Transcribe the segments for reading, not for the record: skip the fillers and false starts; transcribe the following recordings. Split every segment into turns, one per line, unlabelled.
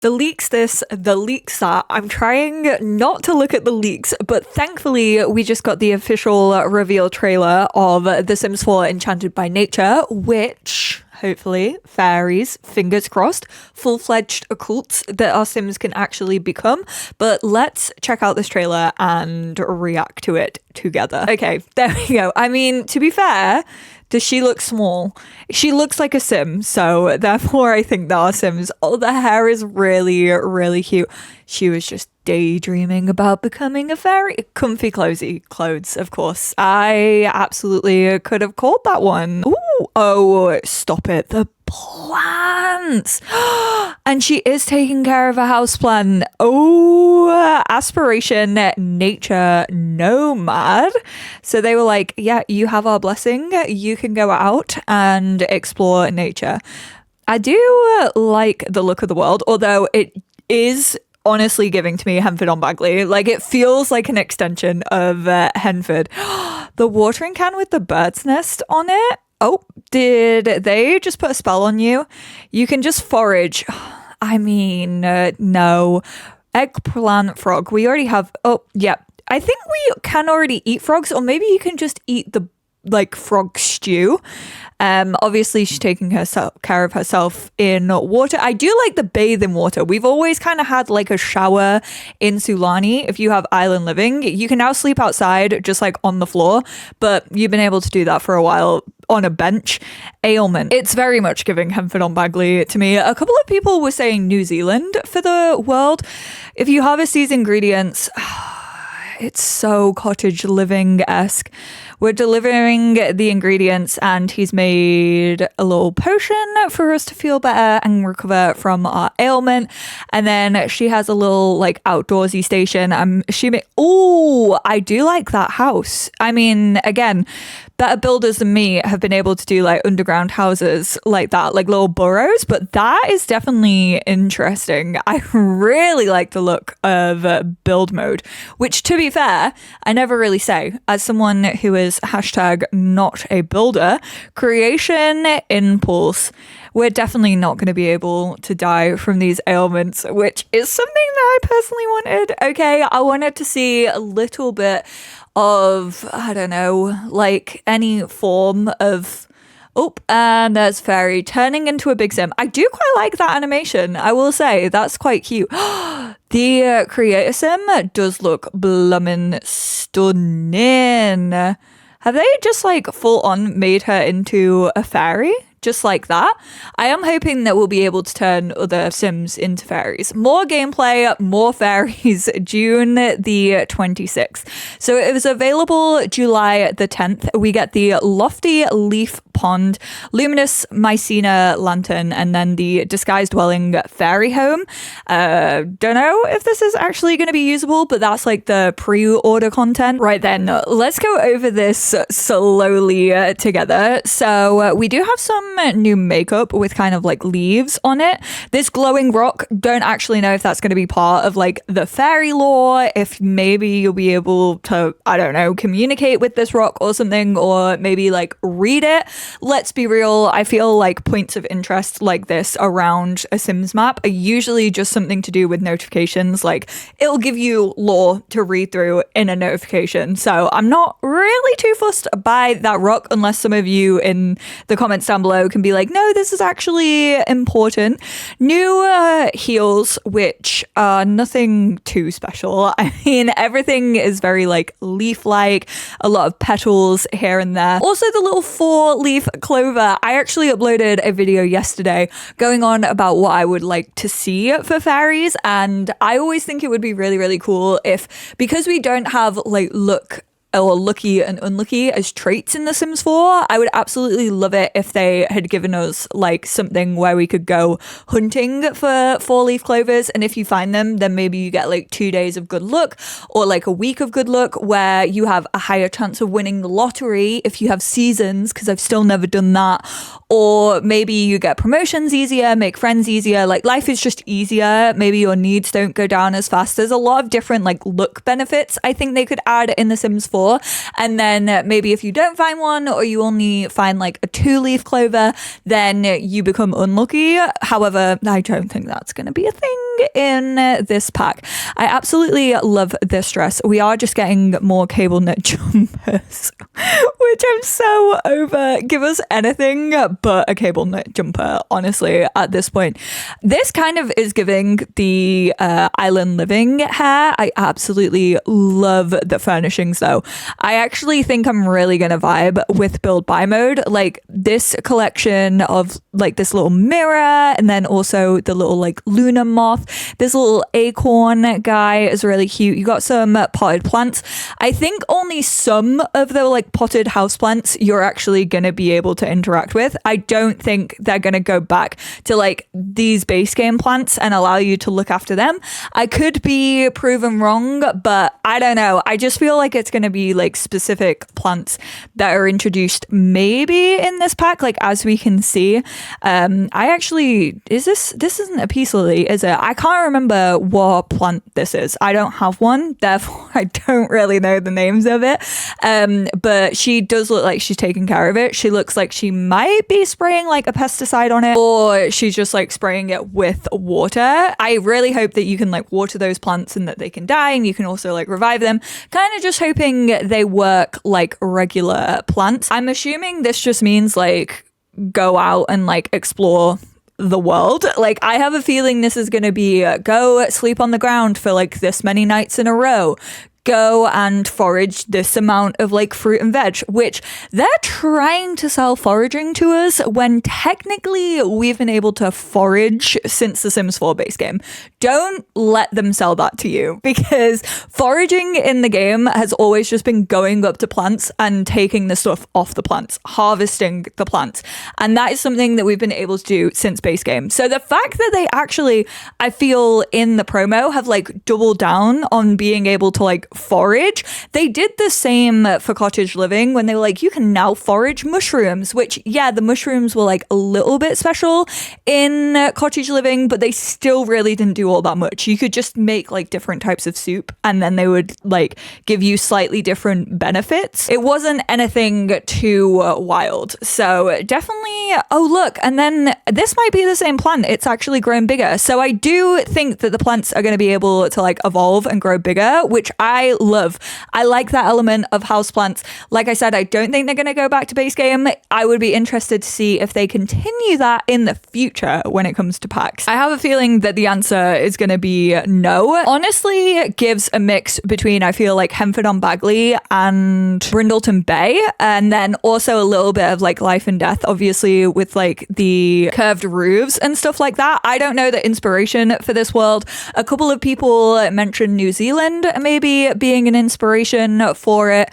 The leaks this, the leaks that. I'm trying not to look at the leaks, but thankfully we just got the official reveal trailer of The Sims 4 Enchanted by Nature, which hopefully fairies, fingers crossed, full-fledged occults that our Sims can actually become. But let's check out this trailer and react to it together. Okay, there we go. I mean, to be fair, does she look small? She looks like a Sim, so therefore I think that our Sims, oh, the hair is really, really cute. She was just daydreaming about becoming a fairy. Comfy, cozy clothes, of course. I absolutely could have called that one. Ooh, oh, stop it. The plants. And she is taking care of a houseplant. Oh, aspiration nature nomad. So they were like, yeah, you have our blessing. You can go out and explore nature. I do like the look of the world, although it is honestly giving to me Henford on Bagley. Like, it feels like an extension of Henford. The watering can with the bird's nest on it. Oh, did they just put a spell on you? You can just forage. I mean, no. Eggplant frog. We already have. Oh, yeah. I think we can already eat frogs, or maybe you can just eat the frog stew. Obviously she's taking care of herself in water. I do like the bathe in water. We've always kind of had like a shower in Sulani. If you have island living, you can now sleep outside, just like on the floor, but you've been able to do that for a while on a bench. Ailment. It's very much giving Henford on Bagley to me. A couple of people were saying New Zealand for the world. If you harvest these ingredients, it's so cottage living-esque. We're delivering the ingredients and he's made a little potion for us to feel better and recover from our ailment. And then she has a little like outdoorsy station. Oh, I do like that house. I mean, again, better builders than me have been able to do like underground houses like that, like little burrows, but that is definitely interesting. I really like the look of build mode, which, to be fair, I never really say. As someone who is hashtag not a builder, creation impulse, we're definitely not going to be able to die from these ailments, which is something that I personally wanted. Okay, I wanted to see a little bit of, I don't know, like any form of, oh, and there's Fairy turning into a big Sim. I do quite like that animation, I will say. That's quite cute. The creator Sim does look blummin' stunning. Have they just like full on made her into a fairy? Just like that. I am hoping that we'll be able to turn other Sims into fairies. More gameplay, more fairies, June the 26th. So it was available July the 10th. We get the Lofty Leaf Pond, Luminous Mycena Lantern, and then the Disguised Dwelling Fairy Home. Don't know if this is actually going to be usable, but that's like the pre-order content. Right then, let's go over this slowly together. So we do have some new makeup with kind of like leaves on it. This glowing rock, don't actually know if that's going to be part of like the fairy lore, if maybe you'll be able to, I don't know, communicate with this rock or something, or maybe like read it. Let's be real, I feel like points of interest like this around a Sims map are usually just something to do with notifications. Like, it'll give you lore to read through in a notification. So I'm not really too fussed by that rock, unless some of you in the comments down below can be like, no, this is actually important. New heels, which are nothing too special. I mean, everything is very like leaf-like, a lot of petals here and there. Also, the little 4-leaf clover. I actually uploaded a video yesterday going on about what I would like to see for fairies, and I always think it would be really, really cool if, because we don't have like lucky and unlucky as traits in The Sims 4, I would absolutely love it if they had given us like something where we could go hunting for 4-leaf clovers, and if you find them, then maybe you get like 2 days of good luck, or like a week of good luck where you have a higher chance of winning the lottery if you have seasons, because I've still never done that. Or maybe you get promotions easier, make friends easier, like life is just easier, maybe your needs don't go down as fast. There's a lot of different like luck benefits I think they could add in The Sims 4 store. And then maybe if you don't find one, or you only find like a 2-leaf clover, then you become unlucky. However, I don't think that's going to be a thing in this pack. I absolutely love this dress. We are just getting more cable knit jumpers, which I'm so over. Give us anything but a cable knit jumper, honestly, at this point. This kind of is giving the island living hair. I absolutely love the furnishings though. I actually think I'm really gonna vibe with build buy mode. Like this collection of like this little mirror, and then also the little like lunar moth. This little acorn guy is really cute. You got some potted plants. I think only some of the like potted houseplants you're actually gonna be able to interact with. I don't think they're gonna go back to like these base game plants and allow you to look after them. I could be proven wrong, but I don't know. I just feel like it's gonna be like specific plants that are introduced maybe in this pack, like as we can see. This isn't a peace lily, is it? I can't remember what plant this is. I don't have one, therefore I don't really know the names of it. But she does look like she's taking care of it. She looks like she might be spraying like a pesticide on it, or she's just like spraying it with water. I really hope that you can like water those plants and that they can die, and you can also like revive them. Kind of just hoping they work like regular plants. I'm assuming this just means like go out and like explore the world. Like I have a feeling this is going to be go sleep on the ground for like this many nights in a row. Go and forage this amount of like fruit and veg, which they're trying to sell foraging to us when technically we've been able to forage since the Sims 4 base game. Don't let them sell that to you, because foraging in the game has always just been going up to plants and taking the stuff off the plants, harvesting the plants. And that is something that we've been able to do since base game. So the fact that they actually, I feel in the promo, have like doubled down on being able to like forage. They did the same for cottage living when they were like, you can now forage mushrooms, which yeah, the mushrooms were like a little bit special in cottage living, but they still really didn't do all that much. You could just make like different types of soup and then they would like give you slightly different benefits. It wasn't anything too wild. So definitely, oh look, and then this might be the same plant. It's actually grown bigger. So I do think that the plants are going to be able to like evolve and grow bigger, which I love. I like that element of houseplants. Like I said, I don't think they're going to go back to base game. I would be interested to see if they continue that in the future when it comes to packs. I have a feeling that the answer is going to be no. Honestly, it gives a mix between, I feel like, Henford on Bagley and Brindleton Bay, and then also a little bit of like life and death, obviously, with like the curved roofs and stuff like that. I don't know the inspiration for this world. A couple of people mentioned New Zealand maybe being an inspiration for it,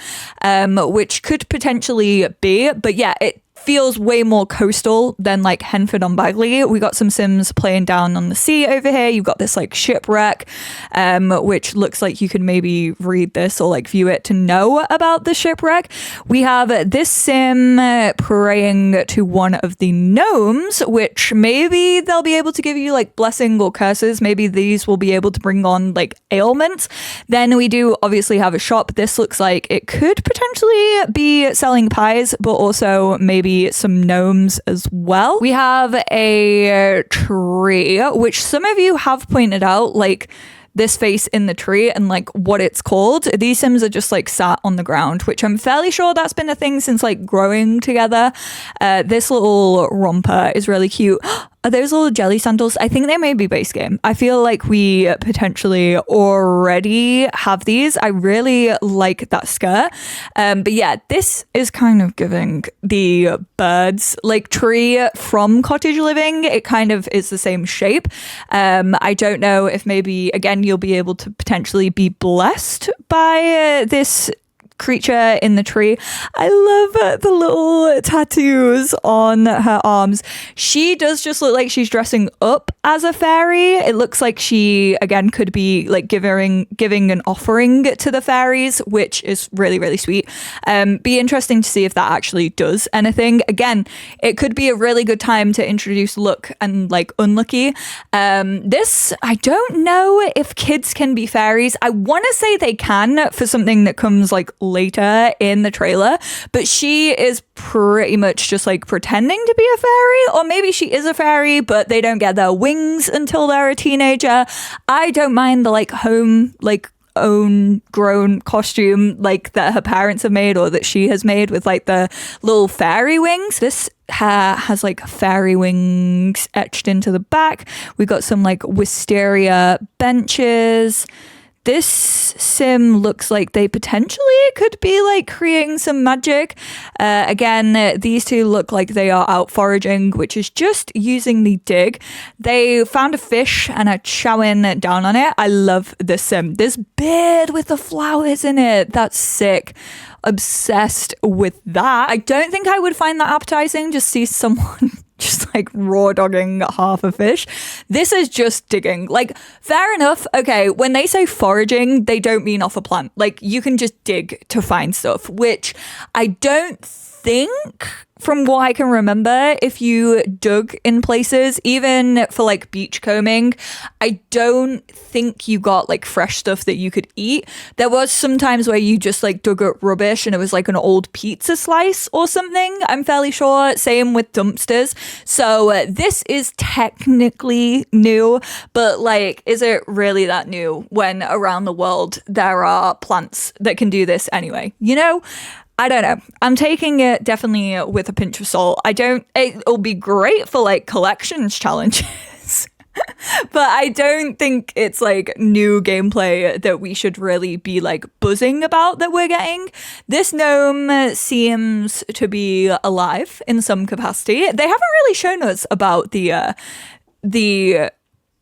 which could potentially be, but yeah, it feels way more coastal than like Henford on Bagley. We got some Sims playing down on the sea over here. You've got this like shipwreck, which looks like you could maybe read this or like view it to know about the shipwreck. We have this Sim praying to one of the gnomes, which maybe they'll be able to give you like blessing or curses. Maybe these will be able to bring on like ailments. Then we do obviously have a shop. This looks like it could potentially be selling pies, but also maybe some gnomes as well. We have a tree, which some of you have pointed out, like this face in the tree and like what it's called. These Sims are just like sat on the ground, which I'm fairly sure that's been a thing since like growing together. This little romper is really cute. Are those little jelly sandals? I think they may be base game. I feel like we potentially already have these. I really like that skirt. But yeah, this is kind of giving the birds like tree from cottage living. It kind of is the same shape. I don't know if maybe, again, you'll be able to potentially be blessed by this creature in the tree. I love the little tattoos on her arms. She does just look like she's dressing up as a fairy. It looks like she, again, could be like giving an offering to the fairies, which is really, really sweet. Be interesting to see if that actually does anything. Again, it could be a really good time to introduce luck and like unlucky. This, I don't know if kids can be fairies. I want to say they can for something that comes like later in the trailer, but she is pretty much just like pretending to be a fairy, or maybe she is a fairy, but they don't get their wings until they're a teenager. I don't mind the like home, like own grown costume like that her parents have made or that she has made with like the little fairy wings. This hair has like fairy wings etched into the back. We got some like wisteria benches. This sim looks like they potentially could be like creating some magic. Again, these two look like they are out foraging, which is just using the dig. They found a fish and are chowing down on it. I love this sim. This beard with the flowers in it. That's sick. Obsessed with that. I don't think I would find that appetizing. Just see someone just like raw dogging half a fish. This is just digging. Like, fair enough. Okay, when they say foraging, they don't mean off a plant. Like, you can just dig to find stuff, which I don't think, from what I can remember, if you dug in places, even for like beach combing, I don't think you got like fresh stuff that you could eat. There was some times where you just like dug up rubbish and it was like an old pizza slice or something, I'm fairly sure. Same with dumpsters. So this is technically new, but like, is it really that new when around the world there are plants that can do this anyway? You know? I don't know. I'm taking it definitely with a pinch of salt. It'll be great for like collections challenges, but I don't think it's like new gameplay that we should really be like buzzing about that we're getting. This gnome seems to be alive in some capacity. They haven't really shown us about the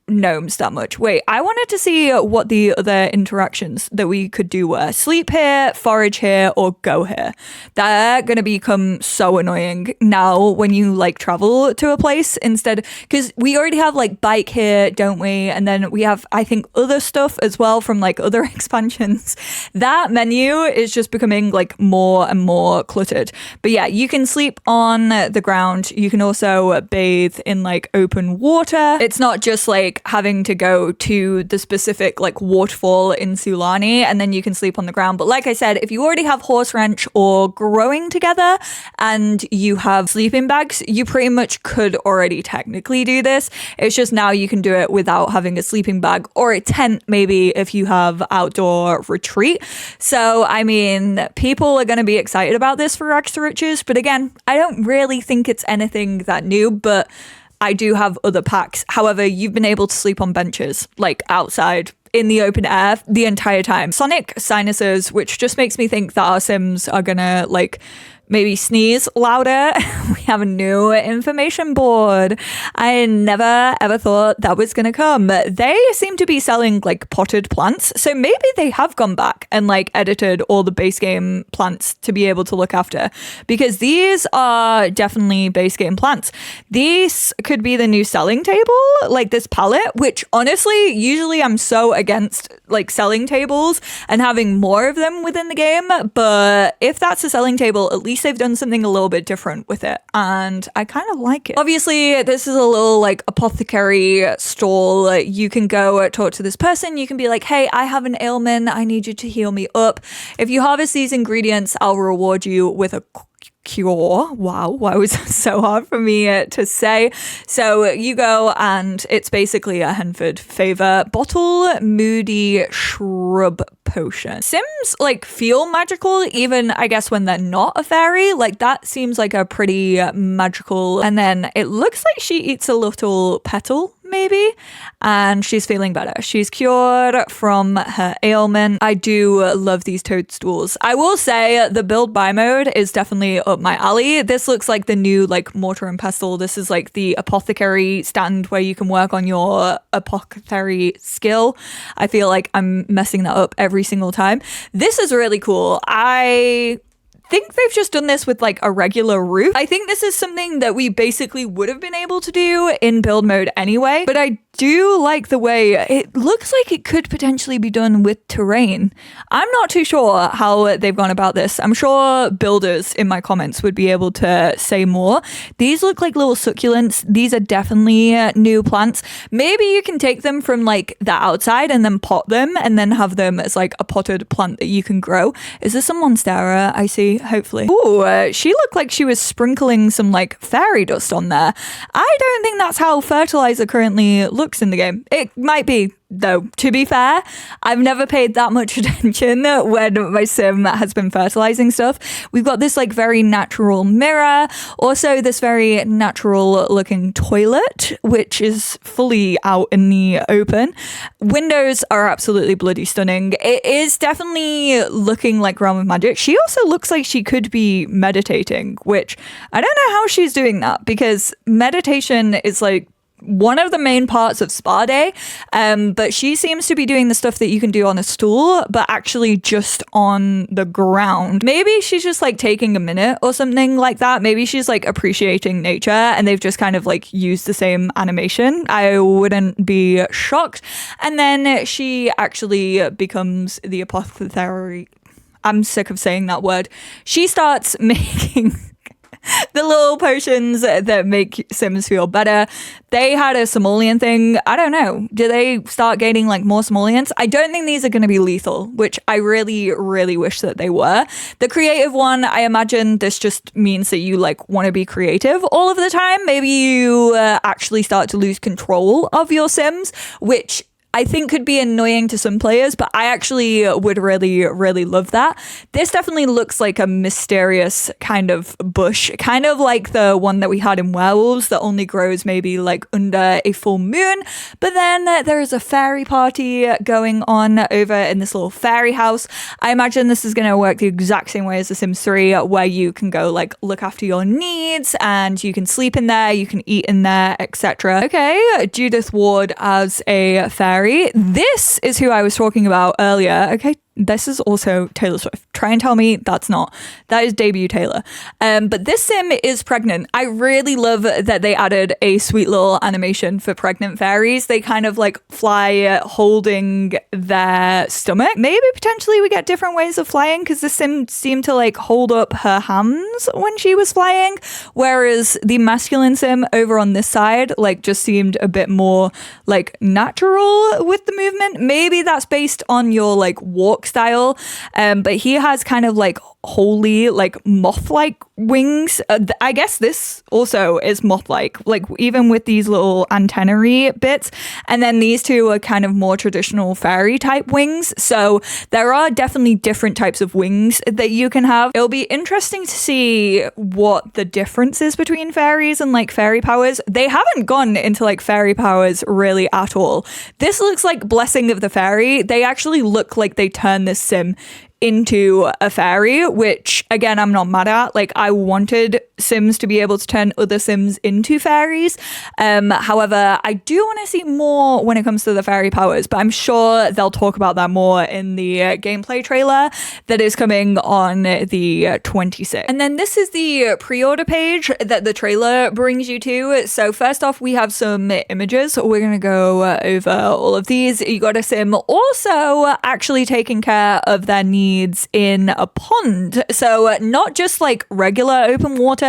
gnomes that much. Wait, I wanted to see what the other interactions that we could do were. Sleep here, forage here, or go here. They're gonna become so annoying now when you like travel to a place instead, because we already have like bike here, don't we? And then we have, I think, other stuff as well from like other expansions. That menu is just becoming like more and more cluttered. But yeah, you can sleep on the ground. You can also bathe in like open water. It's not just like having to go to the specific like waterfall in Sulani and then you can sleep on the ground. But like I said, if you already have horse ranch or growing together and you have sleeping bags, you pretty much could already technically do this. It's just now you can do it without having a sleeping bag or a tent, maybe if you have outdoor retreat. So I mean, people are going to be excited about this for Rags to Riches, but again, I don't really think it's anything that new, but I do have other packs. However, you've been able to sleep on benches, like outside in the open air the entire time. Sonic sinuses, which just makes me think that our Sims are gonna like maybe sneeze louder. We have a new information board. I never ever thought that was gonna come. They seem to be selling like potted plants, so maybe they have gone back and like edited all the base game plants to be able to look after, because these are definitely base game plants. These could be the new selling table, like this palette, which honestly, usually I'm so against like selling tables and having more of them within the game, but if that's a selling table, at least they've done something a little bit different with it, and I kind of like it. Obviously, this is a little like apothecary stall. You can go talk to this person. You can be like, hey, I have an ailment. I need you to heal me up. If you harvest these ingredients, I'll reward you with a cure. Wow, why was that so hard for me to say? So you go and it's basically a Henford favor bottle, moody shrub potion. Sims like feel magical, even I guess when they're not a fairy. Like that seems like a pretty magical. And then it looks like she eats a little petal maybe, and she's feeling better. She's cured from her ailment. I do love these toadstools. I will say the build by mode is definitely up my alley. This looks like the new like mortar and pestle. This is like the apothecary stand where you can work on your apothecary skill. I feel like I'm messing that up every single time. This is really cool. I think they've just done this with like a regular roof. I think this is something that we basically would have been able to do in build mode anyway, but I do like the way it looks like it could potentially be done with terrain. I'm not too sure how they've gone about this. I'm sure builders in my comments would be able to say more. These look like little succulents. These are definitely new plants. Maybe you can take them from like the outside and then pot them and then have them as like a potted plant that you can grow. Is this some monstera I see? Hopefully. Ooh, she looked like she was sprinkling some like fairy dust on there. I don't think that's how fertilizer currently looks in the game. It might be, though, to be fair. I've never paid that much attention when my sim has been fertilizing stuff. We've got this like very natural mirror, also this very natural looking toilet, which is fully out in the open. Windows are absolutely bloody stunning. It is definitely looking like Realm of Magic. She also looks like she could be meditating, which I don't know how she's doing that, because meditation is like one of the main parts of spa day, but she seems to be doing the stuff that you can do on a stool, but actually just on the ground. Maybe she's just like taking a minute or something like that. Maybe she's like appreciating nature and they've just kind of like used the same animation. I wouldn't be shocked. And then she actually becomes the apothecary. I'm sick of saying that word. She starts making the little potions that make Sims feel better. They had a simoleon thing. I don't know. Do they start gaining like more simoleons? I don't think these are going to be lethal, which I really, really wish that they were. The creative one, I imagine this just means that you like want to be creative all of the time. Maybe you actually start to lose control of your Sims, which I think could be annoying to some players, but I actually would really, really love that. This definitely looks like a mysterious kind of bush, kind of like the one that we had in Werewolves that only grows maybe like under a full moon. But then there is a fairy party going on over in this little fairy house. I imagine this is going to work the exact same way as The Sims 3, where you can go like look after your needs and you can sleep in there, you can eat in there, etc. Okay, Judith Ward as a fairy. This is who I was talking about earlier. Okay, this is also Taylor Swift. Try and tell me that's not. That is debut Taylor. But this sim is pregnant. I really love that they added a sweet little animation for pregnant fairies. They kind of like fly holding their stomach. Maybe potentially we get different ways of flying, because this sim seemed to like hold up her hands when she was flying, whereas the masculine sim over on this side like just seemed a bit more like natural with the movement. Maybe that's based on your like walk style, but he has kind of like wholly like moth-like wings. I guess this also is moth-like, like even with these little antennae bits, and then these two are kind of more traditional fairy type wings. So there are definitely different types of wings that you can have. It'll be interesting to see what the difference is between fairies and like fairy powers. They haven't gone into like fairy powers really at all. This looks like Blessing of the Fairy. They actually look like they turn this sim into a fairy, which again I'm not mad at. Like I wanted Sims to be able to turn other Sims into fairies. However, I do want to see more when it comes to the fairy powers, but I'm sure they'll talk about that more in the gameplay trailer that is coming on the 26th. And then this is the pre-order page that the trailer brings you to. So first off, we have some images. We're going to go over all of these. You got a Sim also actually taking care of their needs in a pond. So not just like regular open water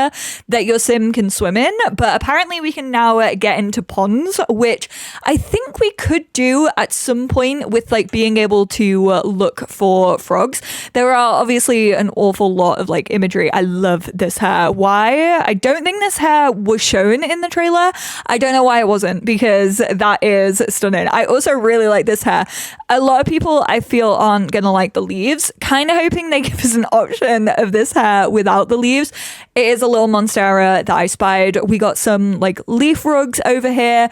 that your sim can swim in, but apparently we can now get into ponds, which I think we could do at some point with like being able to look for frogs. There are obviously an awful lot of like imagery. I love this hair. Why? I don't think this hair was shown in the trailer. I don't know why it wasn't, because that is stunning. I also really like this hair. A lot of people I feel aren't gonna like the leaves. Kind of hoping they give us an option of this hair without the leaves. It is a little monstera that I spied. We got some like leaf rugs over here.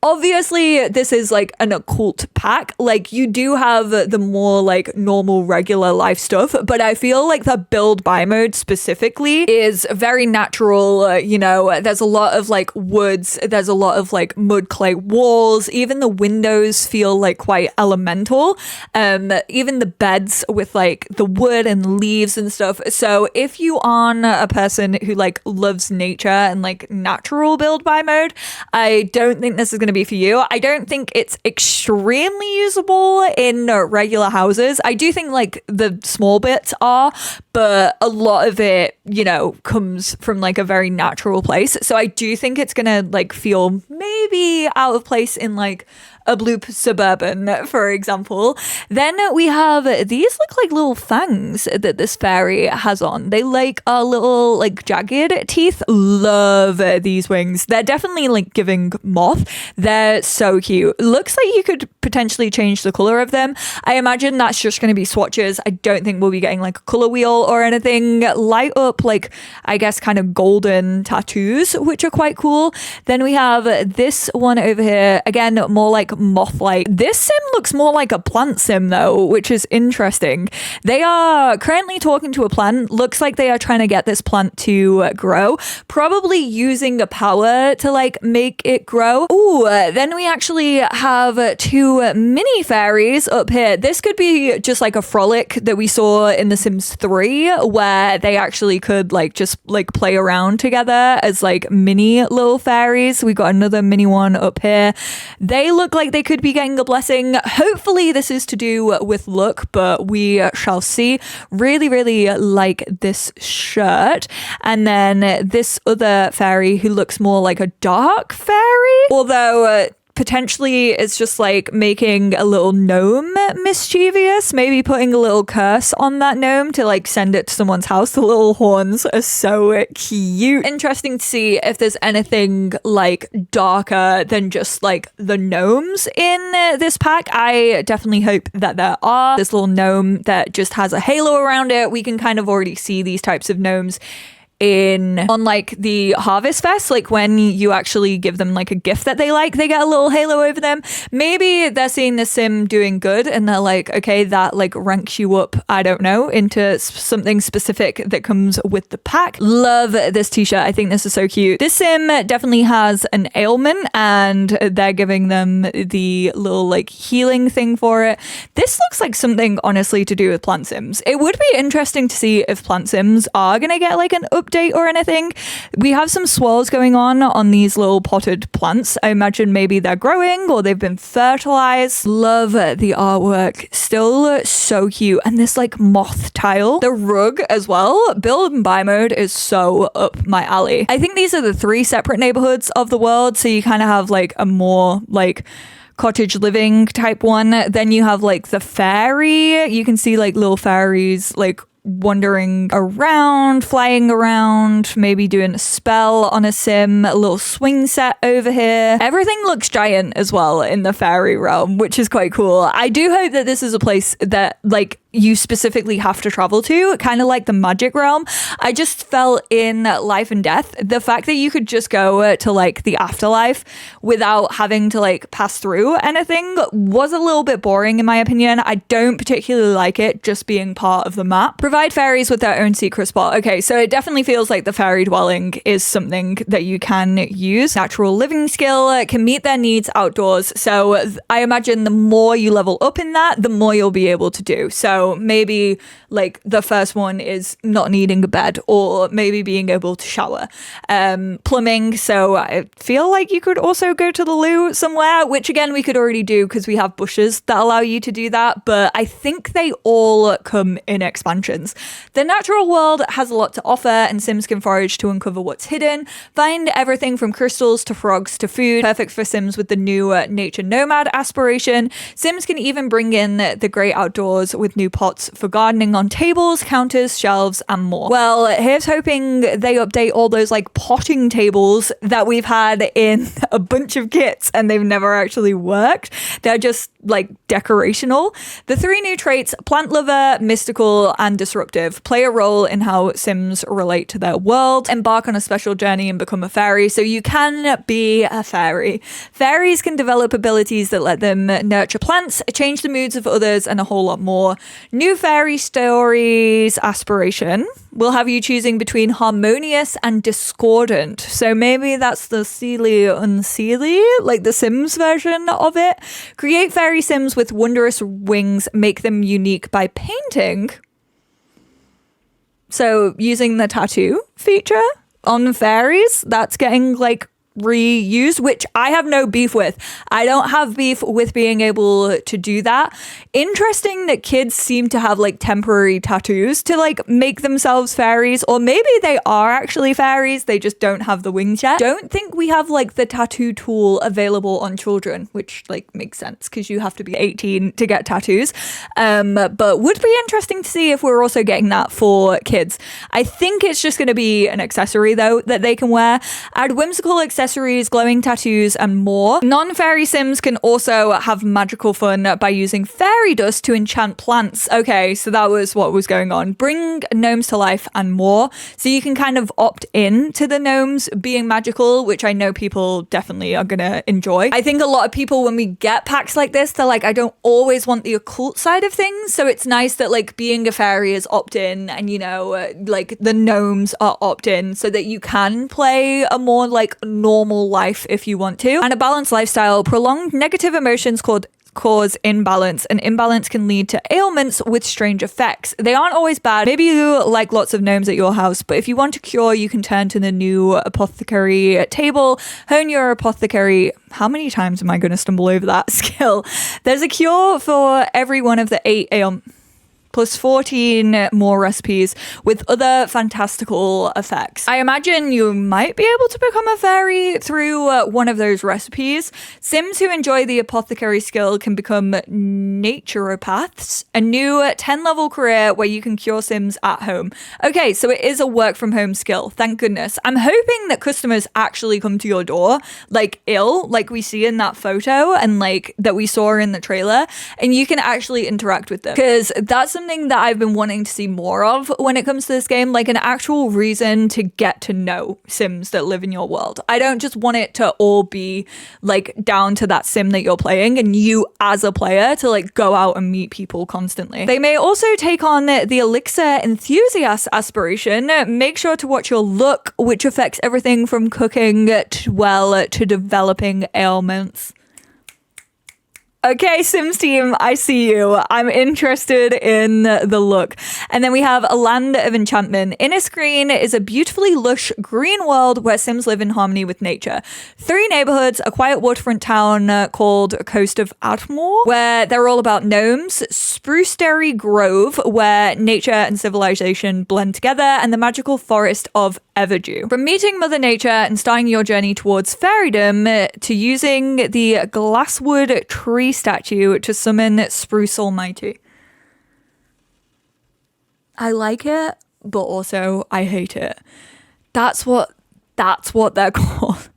Obviously, this is like an occult pack. Like you do have the more like normal regular life stuff, but I feel like the build by mode specifically is very natural. You know, there's a lot of like woods, there's a lot of like mud clay walls. Even the windows feel like quite elemental. Even the beds with like the wood and leaves and stuff. So if you aren't a person who like loves nature and like natural build by mode, I don't think this is going to to be for you. I don't think it's extremely usable in regular houses. I do think like the small bits are, but a lot of it, you know, comes from like a very natural place. So I do think it's gonna like feel maybe out of place in like a blue suburban, for example. Then we have these look like little fangs that this fairy has on. They like are little like jagged teeth. Love these wings. They're definitely like giving moth. They're so cute. Looks like you could potentially change the color of them. I imagine that's just going to be swatches. I don't think we'll be getting like a color wheel or anything. Light up like, I guess, kind of golden tattoos, which are quite cool. Then we have this one over here. Again, more like moth-like. This sim looks more like a plant sim though, which is interesting. They are currently talking to a plant. Looks like they are trying to get this plant to grow, probably using a power to like make it grow. Ooh, then we actually have two mini fairies up here. This could be just like a frolic that we saw in The Sims 3 where they actually could like just like play around together as like mini little fairies. We got another mini one up here. They look like they could be getting a blessing. Hopefully this is to do with luck, but we shall see. Really, really like this shirt. And then this other fairy who looks more like a dark fairy, although potentially it's just like making a little gnome mischievous, maybe putting a little curse on that gnome to like send it to someone's house. The little horns are so cute. Interesting to see if there's anything like darker than just like the gnomes in this pack. I definitely hope that there are. This little gnome that just has a halo around it. We can kind of already see these types of gnomes on like the Harvest Fest, like when you actually give them like a gift that they like, they get a little halo over them. Maybe they're seeing the sim doing good and they're like, okay, that like ranks you up, I don't know, into something specific that comes with the pack. Love this t-shirt. I think this is so cute. This sim definitely has an ailment and they're giving them the little like healing thing for it. This looks like something honestly to do with plant sims. It would be interesting to see if plant sims are gonna get like an update or anything. We have some swirls going on these little potted plants. I imagine maybe they're growing or they've been fertilized. Love the artwork. Still so cute. And this like moth tile. The rug as well. Build and buy mode is so up my alley. I think these are the 3 separate neighborhoods of the world. So you kind of have like a more like cottage living type one. Then you have like the fairy. You can see like little fairies like wandering around, flying around, maybe doing a spell on a sim, a little swing set over here. Everything looks giant as well in the fairy realm, which is quite cool. I do hope that this is a place that like you specifically have to travel to, kind of like the magic realm. I just felt in Life and Death, the fact that you could just go to like the afterlife without having to like pass through anything was a little bit boring in my opinion. I don't particularly like it just being part of the map. Provide fairies with their own secret spot. Okay, so it definitely feels like the fairy dwelling is something that you can use. Natural living skill can meet their needs outdoors. So I imagine the more you level up in that, the more you'll be able to do. So maybe like the first one is not needing a bed or maybe being able to shower. Plumbing. So I feel like you could also go to the loo somewhere, which again, we could already do because we have bushes that allow you to do that. But I think they all come in expansions. The natural world has a lot to offer and Sims can forage to uncover what's hidden. Find everything from crystals to frogs to food. Perfect for Sims with the new nature nomad aspiration. Sims can even bring in the great outdoors with new pots for gardening on tables, counters, shelves, and more. Well, here's hoping they update all those like potting tables that we've had in a bunch of kits and they've never actually worked. They're just like decorational. The 3 new traits, plant lover, mystical, and disruptive, play a role in how Sims relate to their world. Embark on a special journey and become a fairy so you can be a fairy. Fairies can develop abilities that let them nurture plants, change the moods of others, and a whole lot more. New fairy stories aspiration will have you choosing between harmonious and discordant. So maybe that's the seely unseely, like the Sims version of it. Create fairy Sims with wondrous wings, make them unique by painting. So using the tattoo feature on fairies, that's getting like reused, which I have no beef with. I don't have beef with being able to do that. Interesting that kids seem to have like temporary tattoos to like make themselves fairies, or maybe they are actually fairies, they just don't have the wings yet. Don't think we have like the tattoo tool available on children, which like makes sense because you have to be 18 to get tattoos. But would be interesting to see if we're also getting that for kids. I think it's just going to be an accessory though that they can wear. Add whimsical accessories, glowing tattoos, and more. Non-fairy sims can also have magical fun by using fairy dust to enchant plants. Okay, so that was what was going on. Bring gnomes to life and more. So you can kind of opt in to the gnomes being magical, which I know people definitely are gonna enjoy. I think a lot of people, when we get packs like this, they're like, I don't always want the occult side of things. So it's nice that like being a fairy is opt-in, and you know, like the gnomes are opt-in, so that you can play a more like normal life if you want to. And a balanced lifestyle. Prolonged negative emotions cause imbalance, and imbalance can lead to ailments with strange effects. They aren't always bad. Maybe you like lots of gnomes at your house, but if you want a cure, you can turn to the new Apothecary table. Hone your Apothecary. How many times am I going to stumble over that skill? There's a cure for every one of the 8 ailments, plus 14 more recipes with other fantastical effects. I imagine you might be able to become a fairy through one of those recipes. Sims who enjoy the apothecary skill can become naturopaths, a new 10-level career where you can cure Sims at home. Okay, so it is a work from home skill, thank goodness. I'm hoping that customers actually come to your door, like ill, like we see in that photo and like that we saw in the trailer, and you can actually interact with them, because that's something that I've been wanting to see more of when it comes to this game, like an actual reason to get to know Sims that live in your world. I don't just want it to all be like down to that Sim that you're playing and you as a player to like go out and meet people constantly. They may also take on the elixir enthusiast aspiration. Make sure to watch your look, which affects everything from cooking to developing ailments. Okay, Sims team, I see you. I'm interested in the look. And then we have a land of enchantment. Inner Screen is a beautifully lush green world where Sims live in harmony with nature. 3 neighborhoods, a quiet waterfront town called Coast of Atmore, where they're all about gnomes, Spruceberry Grove, where nature and civilization blend together, and the magical forest of Everdew. From meeting Mother Nature and starting your journey towards fairydom to using the glasswood tree statue to summon Spruce Almighty. I like it, but also I hate it. That's what they're called.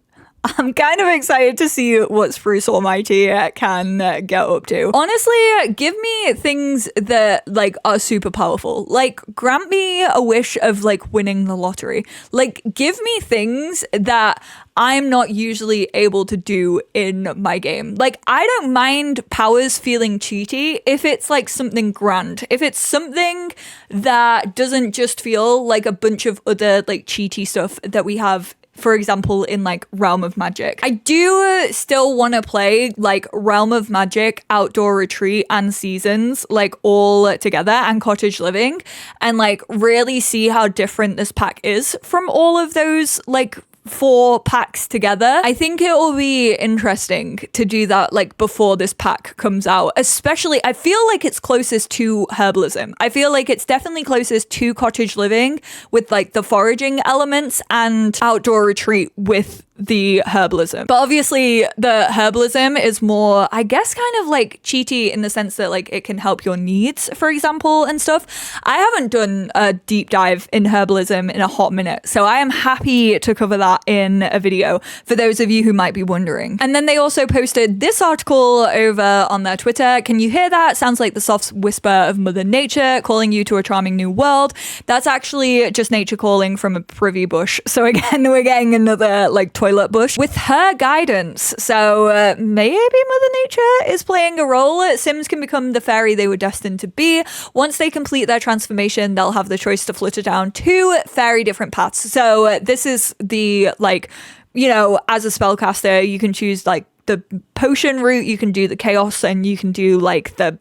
I'm kind of excited to see what Spruce Almighty can get up to. Honestly, give me things that like are super powerful. Like grant me a wish of like winning the lottery. Like give me things that I'm not usually able to do in my game. Like I don't mind powers feeling cheaty if it's like something grand. If it's something that doesn't just feel like a bunch of other like cheaty stuff that we have, for example, in like Realm of Magic. I do still want to play like Realm of Magic, Outdoor Retreat, and Seasons like all together, and Cottage Living, and like really see how different this pack is from all of those like 4 packs together. I think it will be interesting to do that like before this pack comes out. Especially, I feel like it's closest to herbalism. I feel like it's definitely closest to Cottage Living with like the foraging elements, and Outdoor Retreat with the herbalism. But obviously the herbalism is more, I guess, kind of like cheaty in the sense that like it can help your needs, for example, and stuff. I haven't done a deep dive in herbalism in a hot minute, so I am happy to cover that in a video for those of you who might be wondering. And then they also posted this article over on their Twitter. Can you hear that? Sounds like the soft whisper of Mother Nature calling you to a charming new world. That's actually just nature calling from a privy bush. So again, we're getting another like toilet bush with her guidance. So maybe Mother Nature is playing a role. Sims can become the fairy they were destined to be. Once they complete their transformation, they'll have the choice to flutter down 2 very different paths. So this is the like, you know, as a spellcaster, you can choose like the potion route, you can do the chaos, and you can do like the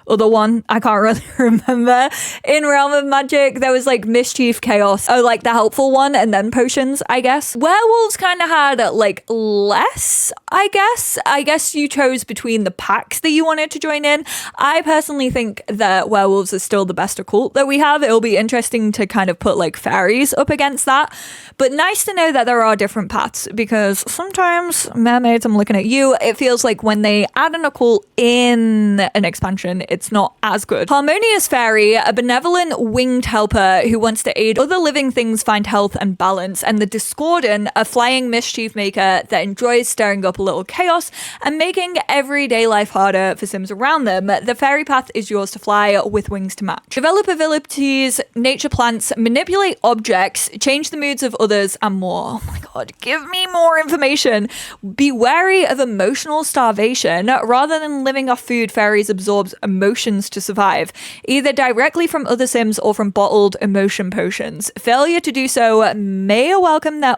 other one. I can't really remember. In Realm of Magic, there was like mischief, chaos. Oh, like the helpful one, and then potions, I guess. Werewolves kind of had like less, I guess. I guess you chose between the packs that you wanted to join in. I personally think that werewolves are still the best occult that we have. It'll be interesting to kind of put like fairies up against that. But nice to know that there are different paths, because sometimes, mermaids, I'm looking at you, it feels like when they add an occult in an expansion, it's not as good. Harmonious Fairy, a benevolent winged helper who wants to aid other living things find health and balance. And the Discordant, a flying mischief maker that enjoys stirring up a little chaos and making everyday life harder for Sims around them. The fairy path is yours to fly with wings to match. Develop abilities, nature plants, manipulate objects, change the moods of others, and more. Oh my god, give me more information. Be wary of emotional starvation. Rather than living off food, fairies absorbs emotions to survive, either directly from other Sims or from bottled emotion potions. Failure to do so may welcome their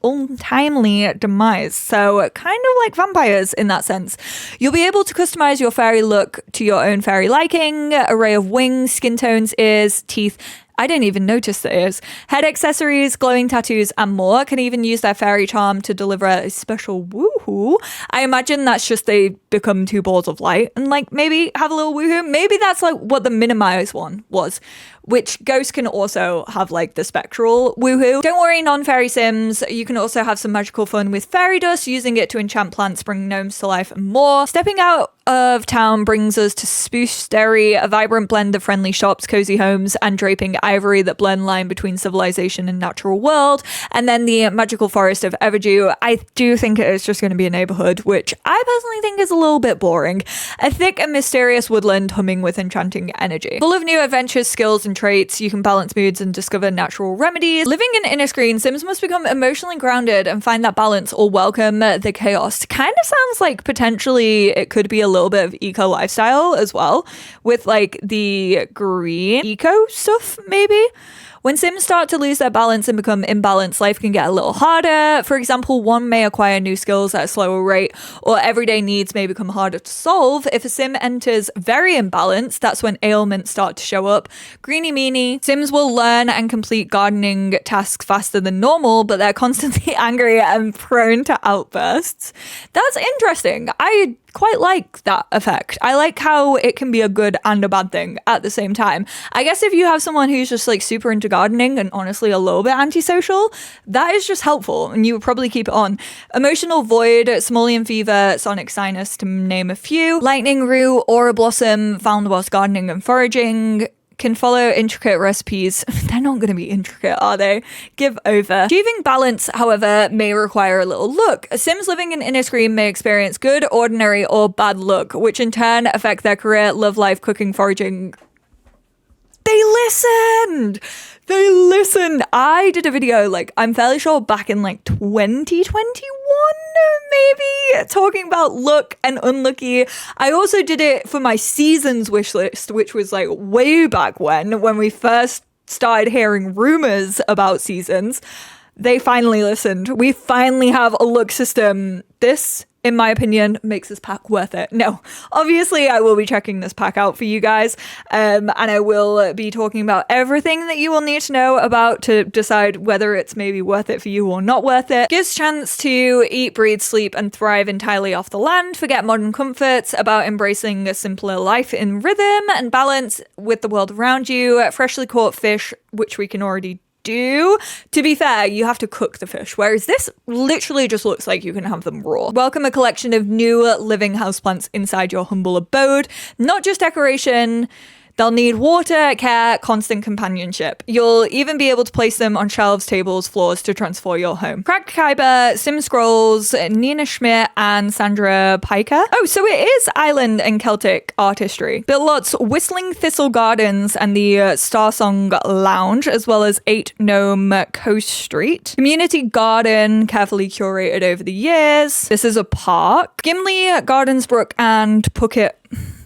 untimely demise. So kind of like vampires in that sense. You'll be able to customize your fairy look to your own fairy liking. Array of wings, skin tones, ears, teeth. I didn't even notice the ears. Head accessories, glowing tattoos, and more. Can even use their fairy charm to deliver a special woohoo. I imagine that's just they become two balls of light and like maybe have a little woohoo. Maybe that's like what the minimized one was, which ghosts can also have like the spectral woohoo. Don't worry, non-fairy Sims. You can also have some magical fun with fairy dust, using it to enchant plants, bring gnomes to life, and more. Stepping out of town brings us to Spoostery, a vibrant blend of friendly shops, cozy homes, and draping ivory that blend line between civilization and natural world. And then the magical forest of Everdew. I do think it is just going to be a neighborhood, which I personally think is a little bit boring. A thick and mysterious woodland humming with enchanting energy. Full of new adventures, skills, and traits. You can balance moods and discover natural remedies. Living in Inner Screen, Sims must become emotionally grounded and find that balance or welcome the chaos. Kind of sounds like potentially it could be a little bit of eco lifestyle as well, with like the green eco stuff maybe. When Sims start to lose their balance and become imbalanced, life can get a little harder. For example, one may acquire new skills at a slower rate, or everyday needs may become harder to solve. If a Sim enters very imbalanced, that's when ailments start to show up. Greeny meanie. Sims will learn and complete gardening tasks faster than normal, but they're constantly angry and prone to outbursts. That's interesting. I quite like that effect. I like how it can be a good and a bad thing at the same time. I guess if you have someone who's just like super into gardening and honestly a little bit antisocial, that is just helpful and you would probably keep it on. Emotional Void, Simoleon Fever, Sonic Sinus, to name a few. Lightning Root, Aura Blossom, found whilst gardening and foraging. Can follow intricate recipes. They're not going to be intricate, are they? Give over. Achieving balance, however, may require a little luck. Sims living in Inner Screen may experience good, ordinary, or bad luck, which in turn affect their career, love life, cooking, foraging. They listened! They listened! I did a video, like, I'm fairly sure back in, like, 2021, maybe, talking about luck and unlucky. I also did it for my seasons wish list, which was, like, way back when we first started hearing rumors about seasons. They finally listened. We finally have a luck system. This, in my opinion, makes this pack worth it. No, obviously I will be checking this pack out for you guys, and I will be talking about everything that you will need to know about to decide whether it's maybe worth it for you or not worth it. Gives chance to eat, breathe, sleep, and thrive entirely off the land, forget modern comforts, about embracing a simpler life in rhythm and balance with the world around you. Freshly caught fish, which we can already do. To be fair, you have to cook the fish, whereas this literally just looks like you can have them raw. Welcome a collection of new living houseplants inside your humble abode. Not just decoration. They'll need water, care, constant companionship. You'll even be able to place them on shelves, tables, floors to transform your home. Cracked Kyber, Sim Scrolls, Nina Schmidt, and Sandra Piker. Oh, so it is Island and Celtic artistry. Billot's Whistling Thistle Gardens and the Starsong Lounge, as well as 8 Gnome Coast Street. Community garden, carefully curated over the years. This is a park. Gimli, Gardensbrook, and Phuket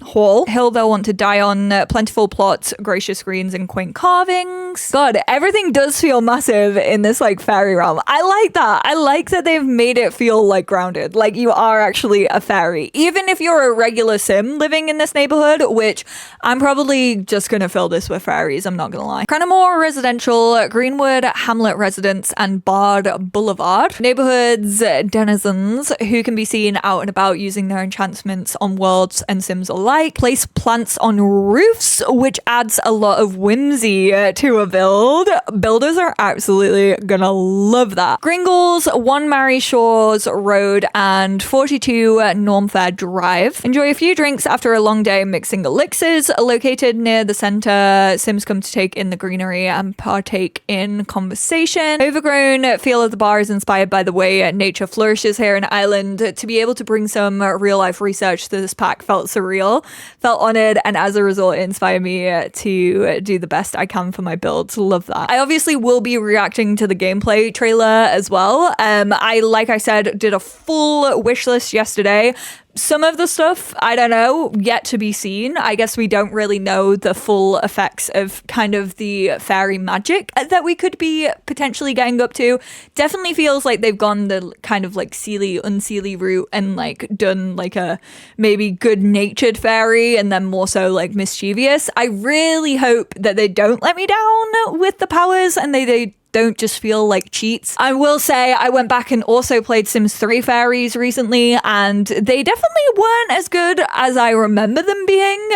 haul. Hill they'll want to die on, plentiful plots, gracious greens, and quaint carvings. God, everything does feel massive in this like fairy realm. I like that. I like that they've made it feel like grounded, like you are actually a fairy. Even if you're a regular sim living in this neighborhood, which I'm probably just gonna fill this with fairies, I'm not gonna lie. Cranamore Residential, Greenwood, Hamlet Residence, and Bard Boulevard. Neighborhoods, denizens who can be seen out and about using their enchantments on worlds and sims alike. Place plants on roofs, which adds a lot of whimsy to a build. Builders are absolutely gonna love that. Gringles, 1 Mary Shores Road, and 42 Normfair Drive. Enjoy a few drinks after a long day mixing elixirs. Located near the center, sims come to take in the greenery and partake in conversation. Overgrown feel of the bar is inspired by the way nature flourishes here in Ireland. To be able to bring some real life research to this pack felt surreal, felt honored, and as a result it inspired me to do the best I can for my builds. Love that. I obviously will be reacting to the gameplay trailer as well. Like I said, did a full wish list yesterday. Some of the stuff, I don't know, yet to be seen. I guess we don't really know the full effects of kind of the fairy magic that we could be potentially getting up to. Definitely feels like they've gone the kind of like Seelie, Unseelie route and like done like a maybe good-natured fairy and then more so like mischievous. I really hope that they don't let me down with the powers and they don't just feel like cheats. I will say I went back and also played Sims 3 Fairies recently, and they definitely weren't as good as I remember them being.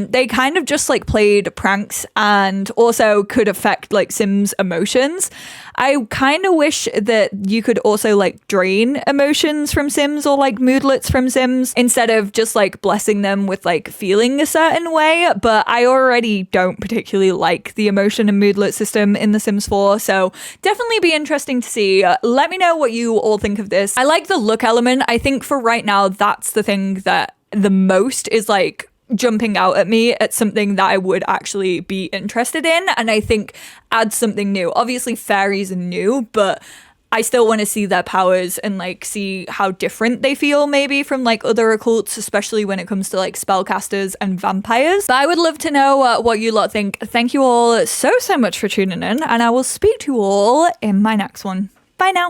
They kind of just like played pranks and also could affect like Sims emotions. I kind of wish that you could also like drain emotions from Sims or like moodlets from Sims instead of just like blessing them with like feeling a certain way. But I already don't particularly like the emotion and moodlet system in The Sims 4. So definitely be interesting to see. Let me know what you all think of this. I like the look element. I think for right now, that's the thing that the most is like jumping out at me at something that I would actually be interested in, and I think adds something new. Obviously fairies are new, but I still want to see their powers and like see how different they feel maybe from like other occults, especially when it comes to like spellcasters and vampires. But I would love to know what you lot think. Thank you all so much for tuning in, and I will speak to you all in my next one. Bye now.